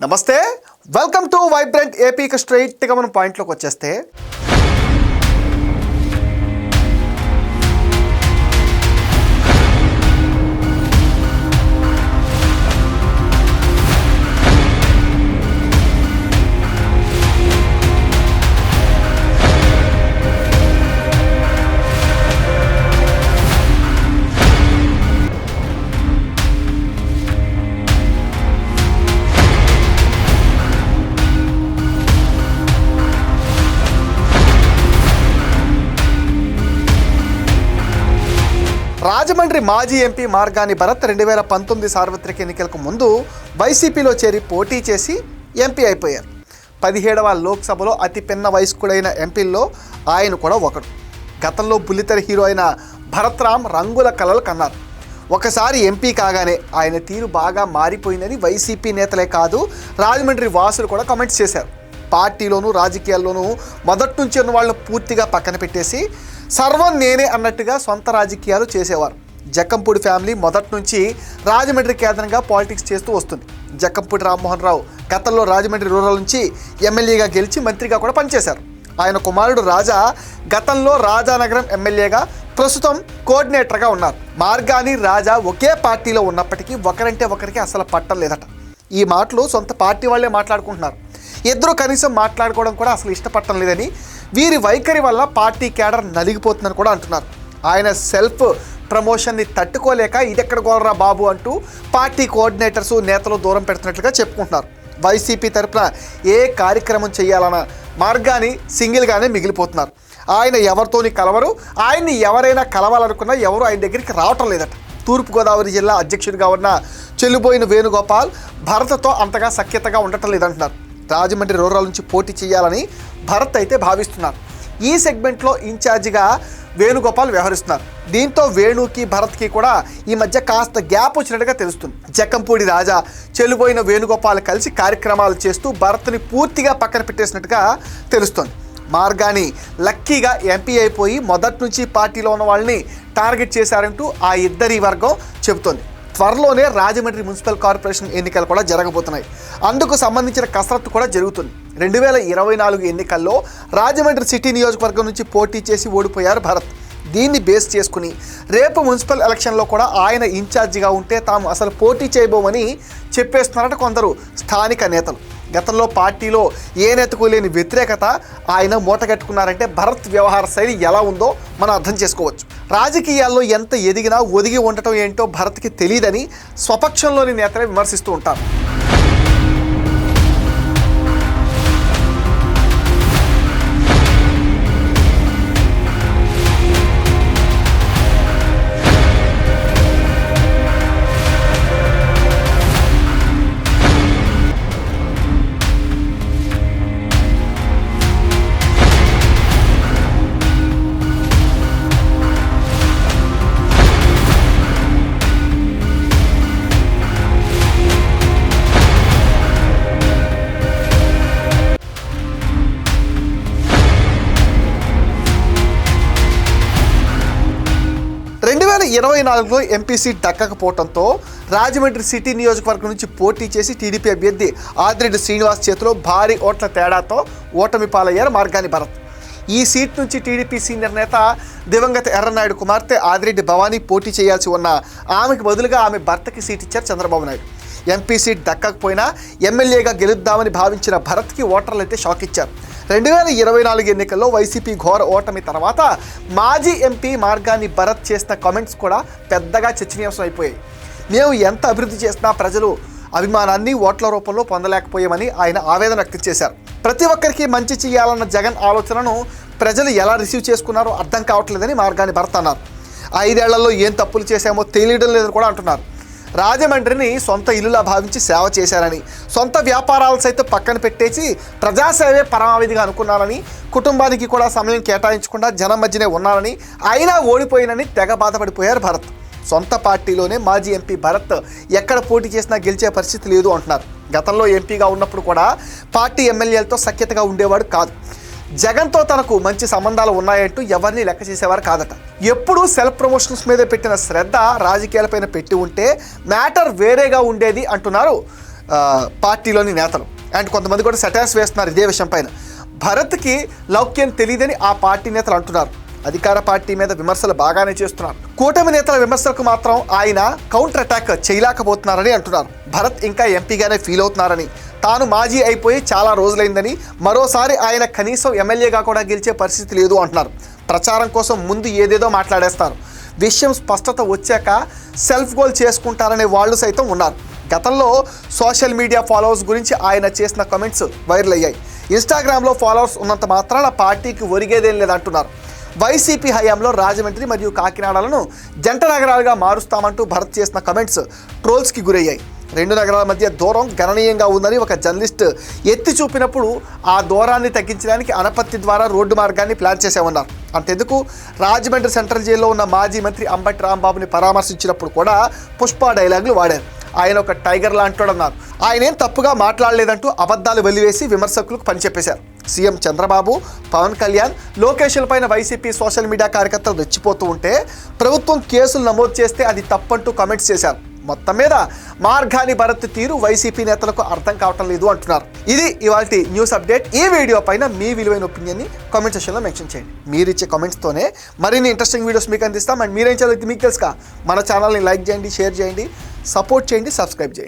నమస్తే, welcome to vibrant AP. స్ట్రైట్గా మనం పాయింట్లోకి వచ్చేస్తే రాజమండ్రి మాజీ ఎంపీ మార్గాని భరత్ 2019 సార్వత్రిక ఎన్నికలకు ముందు వైసీపీలో చేరి పోటీ చేసి ఎంపీ అయిపోయారు. 17వ లోక్సభలో అతి పిన్న వయస్కుడైన ఎంపీల్లో ఆయన కూడా ఒకడు. గతంలో బుల్లితెర హీరో అయిన భరత్ రామ్ రంగుల కలలు కన్నారు. ఒకసారి ఎంపీ కాగానే ఆయన తీరు బాగా మారిపోయిందని వైసీపీ నేతలే కాదు, రాజమండ్రి వాసులు కూడా కామెంట్స్ చేశారు. పార్టీలోనూ రాజకీయాల్లోనూ మొదటి నుంచి ఉన్న వాళ్ళను పూర్తిగా పక్కన పెట్టేసి సర్వం నేనే అన్నట్టుగా సొంత రాజకీయాలు చేసేవారు. జక్కంపూడి ఫ్యామిలీ మొదటి నుంచి రాజమండ్రి కేంద్రంగా పాలిటిక్స్ చేస్తూ వస్తుంది. జక్కంపూడి రామ్మోహన్ రావు గతంలో రాజమండ్రి రూరల్ నుంచి ఎమ్మెల్యేగా గెలిచి మంత్రిగా కూడా పనిచేశారు. ఆయన కుమారుడు రాజా గతంలో రాజానగరం ఎమ్మెల్యేగా, ప్రస్తుతం కోఆర్డినేటర్గా ఉన్నారు. మార్గాని రాజా ఒకే పార్టీలో ఉన్నప్పటికీ ఒకరంటే ఒకరికి అసలు పట్టం లేదట. ఈ మాటలు సొంత పార్టీ వాళ్ళే మాట్లాడుకుంటున్నారు. ఇద్దరు కనీసం మాట్లాడుకోవడం కూడా అసలు ఇష్టపడటం లేదని, వీరి వైఖరి వల్ల పార్టీ క్యాడర్ నలిగిపోతుందని కూడా అంటున్నారు. ఆయన సెల్ఫ్ ప్రమోషన్ని తట్టుకోలేక ఇదెక్కడ గోలరా బాబు అంటూ పార్టీ కోఆర్డినేటర్స్ నేతలు దూరం పెడుతున్నట్లుగా చెప్పుకుంటున్నారు. వైసీపీ తరఫున ఏ కార్యక్రమం చేయాలన్నా మార్గాని సింగిల్గానే మిగిలిపోతున్నారు. ఆయన ఎవరితోని కలవరు. ఆయన్ని ఎవరైనా కలవాలనుకున్నా ఎవరు ఆయన దగ్గరికి రావటం లేదట. తూర్పుగోదావరి జిల్లా అధ్యక్షుడిగా ఉన్న చెల్లుబోయిన వేణుగోపాల్ భరత్తో అంతగా సఖ్యతగా ఉండటం లేదంటున్నారు. రాజమండ్రి రూరల్ నుంచి పోటీ చేయాలని భరత్ అయితే భావిస్తున్నారు. ఈ సెగ్మెంట్లో ఇన్ఛార్జిగా వేణుగోపాల్ వ్యవహరిస్తున్నారు. దీంతో వేణుకి భరత్కి కూడా ఈ మధ్య కాస్త గ్యాప్ వచ్చినట్టుగా తెలుస్తుంది. జక్కంపూడి రాజా, చెల్లుబోయిన వేణుగోపాల్ కలిసి కార్యక్రమాలు చేస్తూ భరత్ని పూర్తిగా పక్కన పెట్టేసినట్టుగా తెలుస్తుంది. మార్గాని లక్కీగా ఎంపీ అయిపోయి మొదటి నుంచి పార్టీలో ఉన్న వాళ్ళని టార్గెట్ చేశారంటూ ఆ ఇద్దరి వర్గం చెబుతోంది. త్వరలోనే రాజమండ్రి మున్సిపల్ కార్పొరేషన్ ఎన్నికలు కూడా జరగబోతున్నాయి. అందుకు సంబంధించిన కసరత్తు కూడా జరుగుతుంది. 2024 ఎన్నికల్లో రాజమండ్రి సిటీ నియోజకవర్గం నుంచి పోటీ చేసి ఓడిపోయారు భరత్. దీన్ని బేస్ చేసుకుని రేపు మున్సిపల్ ఎలక్షన్లో కూడా ఆయన ఇన్ఛార్జిగా ఉంటే తాము అసలు పోటీ చేయబోమని చెప్పేస్తున్నారట కొందరు స్థానిక నేతలు. గతంలో పార్టీలో ఏ నేతకు లేని వ్యతిరేకత ఆయన మూటగట్టుకున్నారంటే భరత్ వ్యవహార శైలి ఎలా ఉందో మనం అర్థం చేసుకోవచ్చు. రాజకీయాల్లో ఎంత ఎదిగినా ఒదిగి ఉండటం ఏంటో భరత్కి తెలియదని స్వపక్షంలోని నేతలే విమర్శిస్తూ ఉంటారు. లో ఎంపీ సీట్ దక్కకపోవడంతో రాజమండ్రి సిటీ నియోజకవర్గం నుంచి పోటీ చేసి టీడీపీ అభ్యర్థి ఆదిరెడ్డి శ్రీనివాస్ చేతిలో భారీ ఓట్ల తేడాతో ఓటమి పాలయ్యారు మార్గాని భరత్. ఈ సీట్ నుంచి టీడీపీ సీనియర్ నేత దివంగత ఎర్రనాయుడు కుమార్తె ఆదిరెడ్డి భవానీ పోటీ చేయాల్సి ఉన్న ఆమెకు బదులుగా ఆమె భర్తకి సీట్ ఇచ్చారు చంద్రబాబు నాయుడు. ఎంపీ సీట్ దక్కకపోయినా ఎమ్మెల్యేగా గెలుద్దామని భావించిన భరత్కి ఓటర్లు అయితే షాక్ ఇచ్చారు. 2024 ఎన్నికల్లో వైసీపీ ఘోర ఓటమి తర్వాత మాజీ ఎంపీ మార్గాని భరత్ చేసిన కామెంట్స్ కూడా పెద్దగా చర్చనీయాంశం అయిపోయాయి. మేము ఎంత అభివృద్ధి చేసినా ప్రజలు అభిమానాన్ని ఓట్ల రూపంలో పొందలేకపోయామని ఆయన ఆవేదన వ్యక్తం చేశారు. ప్రతి ఒక్కరికి మంచి చేయాలన్న జగన్ ఆలోచనను ప్రజలు ఎలా రిసీవ్ చేసుకున్నారో అర్థం కావట్లేదని మార్గాని భరత్ అన్నారు. 5 ఏళ్లలో ఏం తప్పులు చేశామో తెలియడం లేదని కూడా అంటున్నారు. రాజమండ్రిని సొంత ఇల్లులా భావించి సేవ చేశారని, సొంత వ్యాపారాలు సైతం పక్కన పెట్టేసి ప్రజాసేవే పరమావధిగా అనుకున్నారని, కుటుంబానికి కూడా సమయం కేటాయించకుండా జనం మధ్యనే ఉన్నారని, అయినా ఓడిపోయినని తెగ బాధపడిపోయారు భరత్. సొంత పార్టీలోనే మాజీ ఎంపీ భరత్ ఎక్కడ పోటీ చేసినా గెలిచే పరిస్థితి లేదు అంటున్నారు. గతంలో ఎంపీగా ఉన్నప్పుడు కూడా పార్టీ ఎమ్మెల్యేలతో సఖ్యతగా ఉండేవాడు కాదు. జగన్తో తనకు మంచి సంబంధాలు ఉన్నాయంటూ ఎవరిని లెక్క చేసేవారు కాదట. ఎప్పుడూ సెల్ఫ్ ప్రమోషన్స్ మీద పెట్టిన శ్రద్ధ రాజకీయాలపైన పెట్టి ఉంటే మ్యాటర్ వేరేగా ఉండేది అంటున్నారు పార్టీలోని నేతలు. అండ్ కొంతమంది కూడా సెటైర్స్ వేస్తున్నారు ఇదే విషయం పైన. భరత్కి లౌక్యం తెలియదని ఆ పార్టీ నేతలు అంటున్నారు. అధికార పార్టీ మీద విమర్శలు బాగానే చేస్తున్నారు. కూటమి నేతల విమర్శలకు మాత్రం ఆయన కౌంటర్ అటాక్ చేయలేకపోతున్నారని అంటున్నారు. భరత్ ఇంకా ఎంపీగానే ఫీల్ అవుతున్నారని, తాను మాజీ అయిపోయి చాలా రోజులైందని, మరోసారి ఆయన కనీసం ఎమ్మెల్యేగా కూడా గెలిచే పరిస్థితి లేదు అంటున్నారు. ప్రచారం కోసం ముందు ఏదేదో మాట్లాడేస్తారు, విషయం స్పష్టత వచ్చాక సెల్ఫ్ గోల్ చేసుకుంటారనే వాళ్ళు సైతం ఉన్నారు. గతంలో సోషల్ మీడియా ఫాలోవర్స్ గురించి ఆయన చేసిన కామెంట్స్ వైరల్ అయ్యాయి. ఇన్స్టాగ్రామ్లో ఫాలోవర్స్ ఉన్నంత మాత్రాన పార్టీకి ఒరిగేదేం లేదంటున్నారు. వైసీపీ హయాంలో రాజమండ్రి మరియు కాకినాడలను జంట నగరాలుగా మారుస్తామంటూ భరత్ చేసిన కామెంట్స్ ట్రోల్స్కి గురయ్యాయి. రెండు నగరాల మధ్య దూరం గణనీయంగా ఉందని ఒక జర్నలిస్ట్ ఎత్తి చూపినప్పుడు ఆ దూరాన్ని తగ్గించడానికి అనపత్తి ద్వారా రోడ్డు మార్గాన్ని ప్లాన్ చేసామన్నారు. అంతెందుకు, రాజమండ్రి సెంట్రల్ జైల్లో ఉన్న మాజీ మంత్రి అంబటి రాంబాబుని పరామర్శించినప్పుడు కూడా పుష్ప డైలాగులు వాడారు. ఆయన ఒక టైగర్ లాంటోడన్నారు. ఆయన ఏం తప్పుగా మాట్లాడలేదంటూ అబద్ధాలు వెలివేసి విమర్శకులకు పనిచెప్పేశారు. సీఎం చంద్రబాబు, పవన్ కళ్యాణ్, లోకేష్లపైన వైసీపీ సోషల్ మీడియా కార్యకర్తలు రెచ్చిపోతూ ఉంటే ప్రభుత్వం కేసులు నమోదు చేస్తే అది తప్పంటూ కామెంట్స్ చేశారు. మొత్తం మీద మార్గాని భరత్ తీరు వైసీపీ నేతలకు అర్థం కావటం లేదు అంటున్నారు. ఇది ఇవాల్టి న్యూస్ అప్డేట్. ఈ వీడియో పైన మీ విలువైన ఒపీనియన్ని కామెంట్ సెక్షన్లో మెన్షన్ చేయండి. మీరు ఇచ్చే కామెంట్స్తోనే మరిన్ని ఇంట్రెస్టింగ్ వీడియోస్ మీకు అందిస్తాం. అండ్ మీరేం చదివితే మీకు తెలుసుగా, మన ఛానల్ని లైక్ చేయండి, షేర్ చేయండి, సపోర్ట్ చేయండి, సబ్స్క్రైబ్ చేయండి.